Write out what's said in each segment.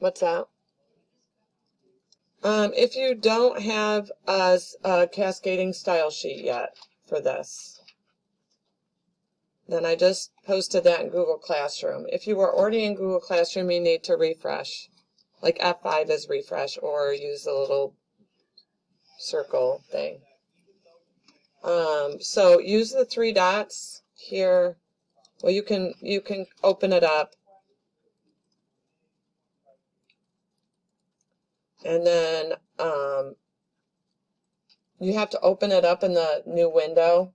What's that? If you don't have a cascading style sheet yet for this, then I just posted that in Google Classroom. If you were already in Google Classroom, you need to refresh. Like F5 is refresh, or use the little circle thing. So use the three dots here. Well, you can open it up. And then you have to open it up in the new window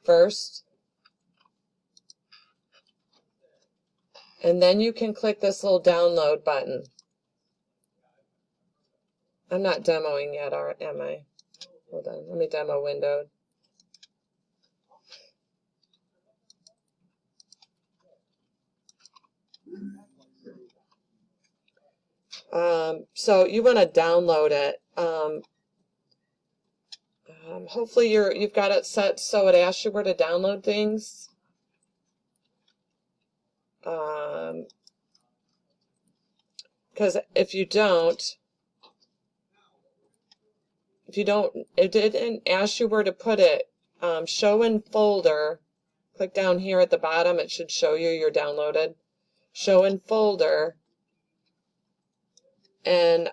first. And then you can click this little download button. I'm not demoing yet, am I? Hold on, let me demo windowed. So you want to download it. Hopefully you've got it set so it asks you where to download things. Because if you don't, it didn't ask you where to put it. Show in folder. Click down here at the bottom. It should show you your downloaded. Show in folder. And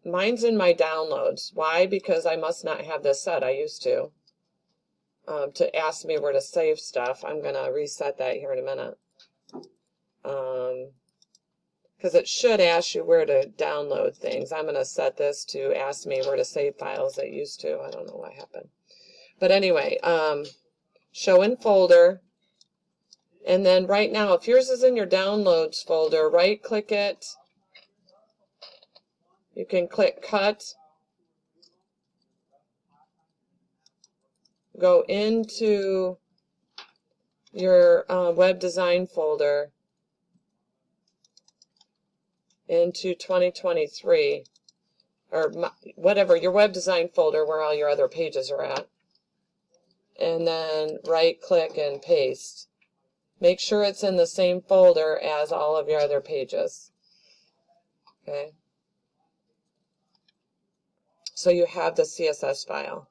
mine's in my downloads. Why? Because I must not have this set. I used to ask me where to save stuff. I'm going to reset that here in a minute. Because it should ask you where to download things. I'm going to set this to ask me where to save files. It used to. I don't know what happened. But anyway, show in folder. And then right now, if yours is in your downloads folder, right click it. You can click cut. Go into your web design folder, into 2023, or whatever, your web design folder where all your other pages are at. And then right click and paste. Make sure it's in the same folder as all of your other pages. Okay. So you have the CSS file.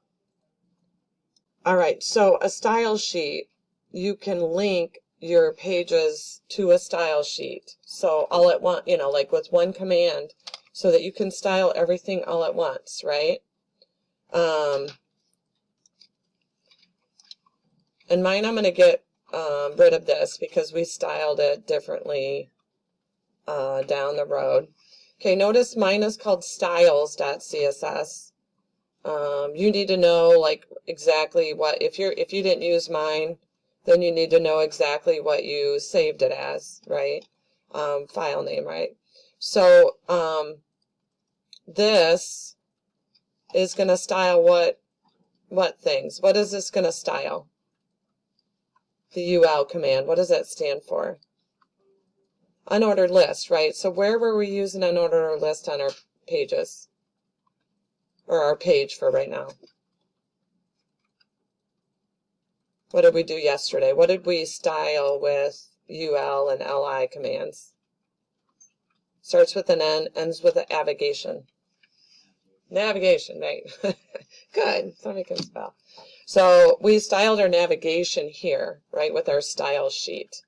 All right, so a style sheet, you can link your pages to a style sheet. So all at once, like with one command, so that you can style everything all at once, right? And mine, I'm going to get rid of this because we styled it differently down the road. Okay, notice mine is called styles.css. You need to know like exactly what, if you didn't use mine, then you need to know exactly what you saved it as, right? File name, right? So this is going to style what things? What is this going to style? The UL command, what does that stand for? Unordered list, right? So where were we using unordered list on our pages? Or our page for right now? What did we do yesterday? What did we style with UL and LI commands? Starts with an N, ends with an navigation. Navigation, right? Good, somebody can spell. So we styled our navigation here, right, with our style sheet.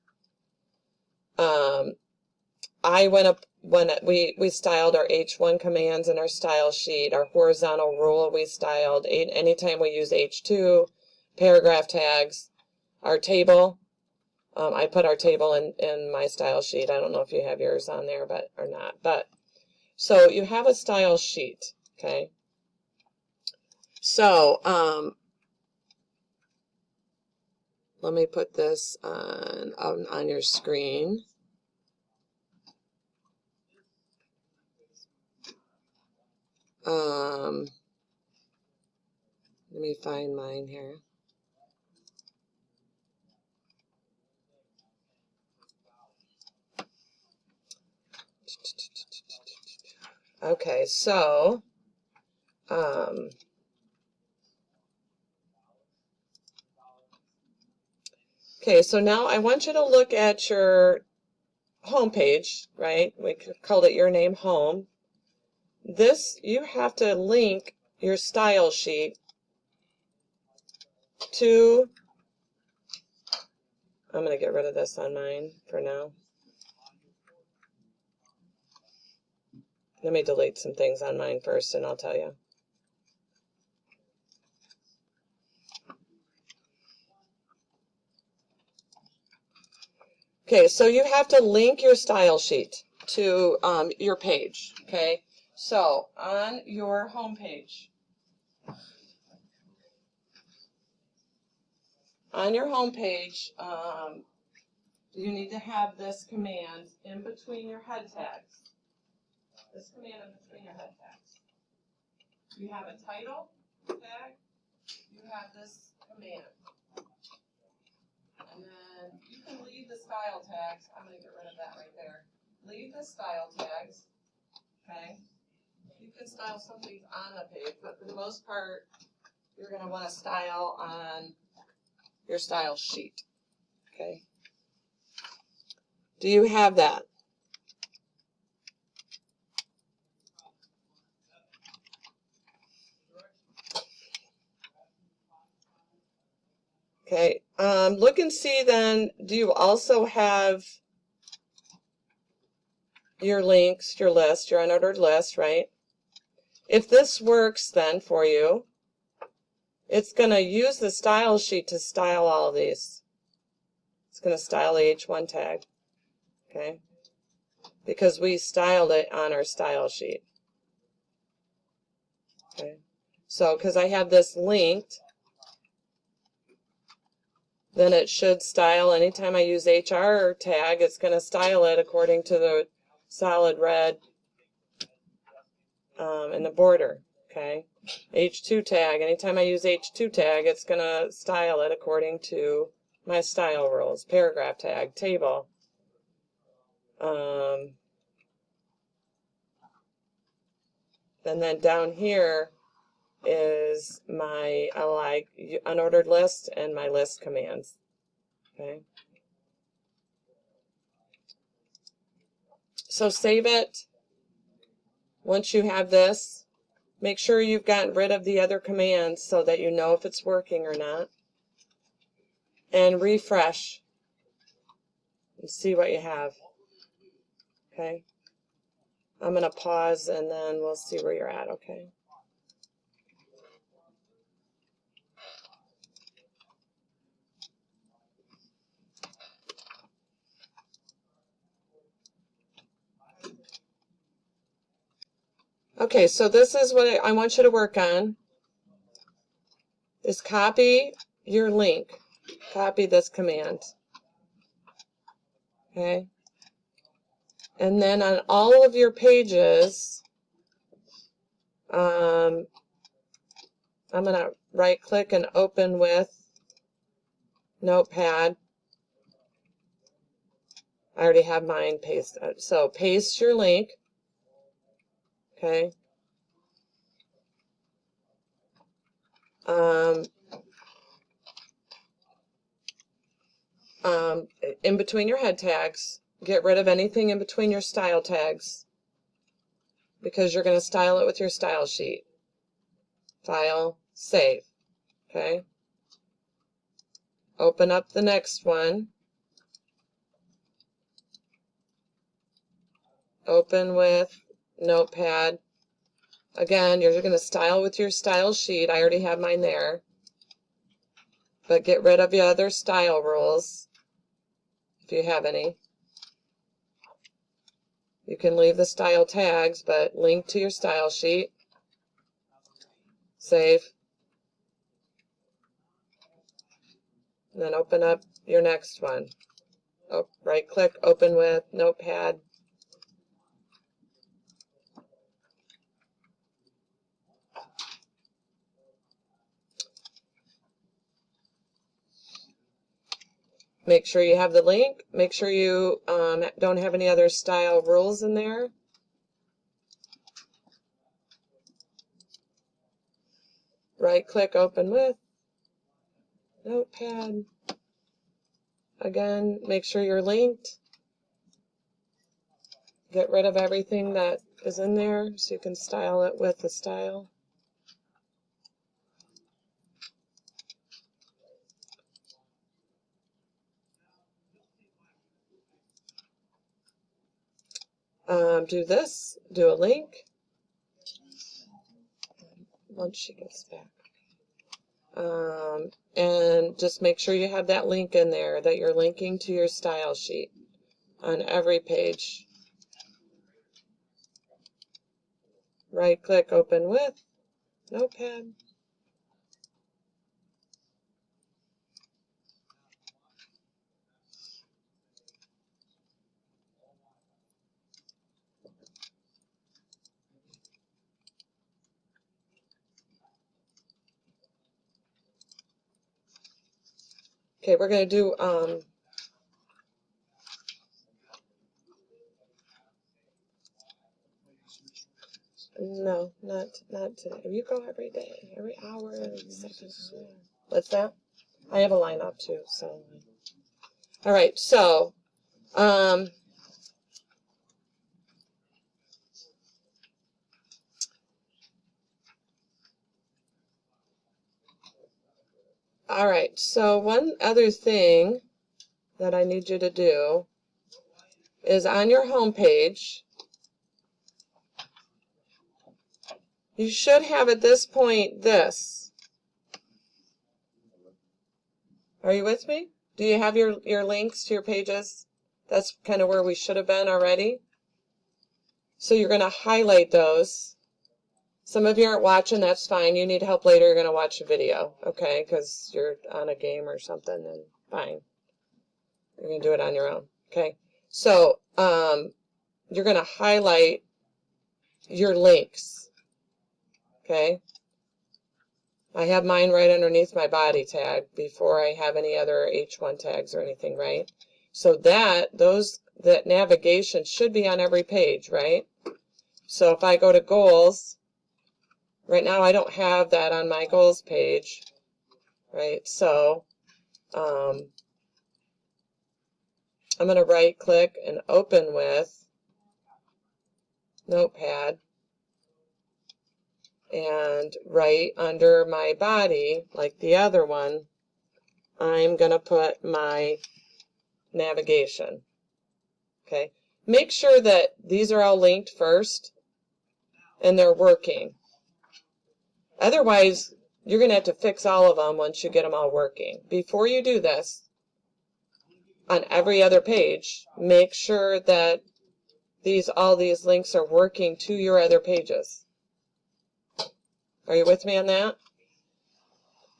I went up when we styled our H1 commands in our style sheet. Our horizontal rule we styled. Anytime we use H2, paragraph tags, our table. I put our table in my style sheet. I don't know if you have yours on there, or not. But so you have a style sheet, okay? So let me put this on your screen. Let me find mine here. Okay, so okay, so now I want you to look at your home page, right? We called it Your Name Home. This, you have to link your style sheet to, I'm going to get rid of this on mine for now. Let me delete some things on mine first and I'll tell you. Okay, so you have to link your style sheet to your page, okay? So on your home page, you need to have this command in between your head tags. This command in between your head tags. You have a title tag, you have this command. And then you can leave the style tags. I'm going to get rid of that right there. Leave the style tags, okay? You can style some things on the page, but for the most part, you're going to want to style on your style sheet, okay? Do you have that? Okay, look and see then, do you also have your links, your list, your unordered list, right? If this works then for you, it's going to use the style sheet to style all of these. It's going to style the H1 tag, okay? Because we styled it on our style sheet. Okay, so because I have this linked, then it should style, anytime I use HR tag, it's going to style it according to the solid red in the border, okay? H2 tag, anytime I use H2 tag, it's going to style it according to my style rules. Paragraph tag, table. And then down here is my unordered list and my list commands. Okay. So save it. Once you have this, make sure you've gotten rid of the other commands so that you know if it's working or not. And refresh and see what you have. Okay. I'm going to pause and then we'll see where you're at, okay? Okay, so this is what I want you to work on, is copy your link. Copy this command. Okay? And then on all of your pages, I'm going to right click and open with Notepad. I already have mine pasted. So paste your link. Okay. In between your head tags, get rid of anything in between your style tags because you're going to style it with your style sheet. File, save. Okay. Open up the next one. Open with Notepad. Again, you're going to style with your style sheet. I already have mine there. But get rid of your other style rules if you have any. You can leave the style tags, but link to your style sheet. Save. And then open up your next one. Right click, open with Notepad. Make sure you have the link. Make sure you don't have any other style rules in there. Right click, open with Notepad. Again, make sure you're linked. get rid of everything that is in there so you can style it with the style. Do this, do a link once she gets back. And just make sure you have that link in there, that you're linking to your style sheet on every page. Right click, open with Notepad. Okay, we're going to do no, not today. You go every day, every hour, every second. What's that? I have a lineup too, so. All right, so all right, so one other thing that I need you to do is on your home page, you should have at this point this. Are you with me? Do you have your links to your pages? That's kind of where we should have been already. So you're going to highlight those. Some of you aren't watching, that's fine. You need help later, you're going to watch a video, okay? Because you're on a game or something, and fine. You're going to do it on your own, okay? So you're going to highlight your links, okay? I have mine right underneath my body tag before I have any other H1 tags or anything, right? So that navigation should be on every page, right? So if I go to goals, right now I don't have that on my goals page, right? So I'm going to right click and open with Notepad, and right under my body, like the other one, I'm going to put my navigation. Okay. Make sure that these are all linked first and they're working. Otherwise, you're going to have to fix all of them once you get them all working. Before you do this, on every other page, make sure that all these links are working to your other pages. Are you with me on that?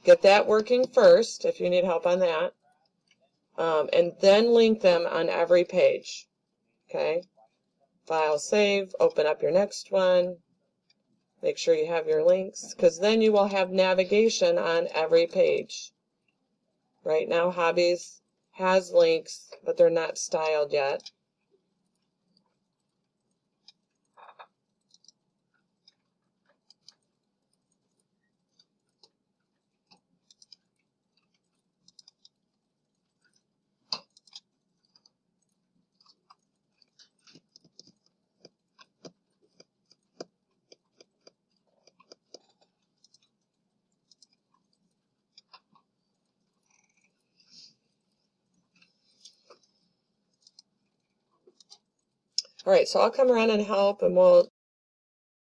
Get that working first if you need help on that. And then link them on every page. Okay? File, save, open up your next one. Make sure you have your links, because then you will have navigation on every page. Right now, Hobbies has links, but they're not styled yet. All right, so I'll come around and help, and we'll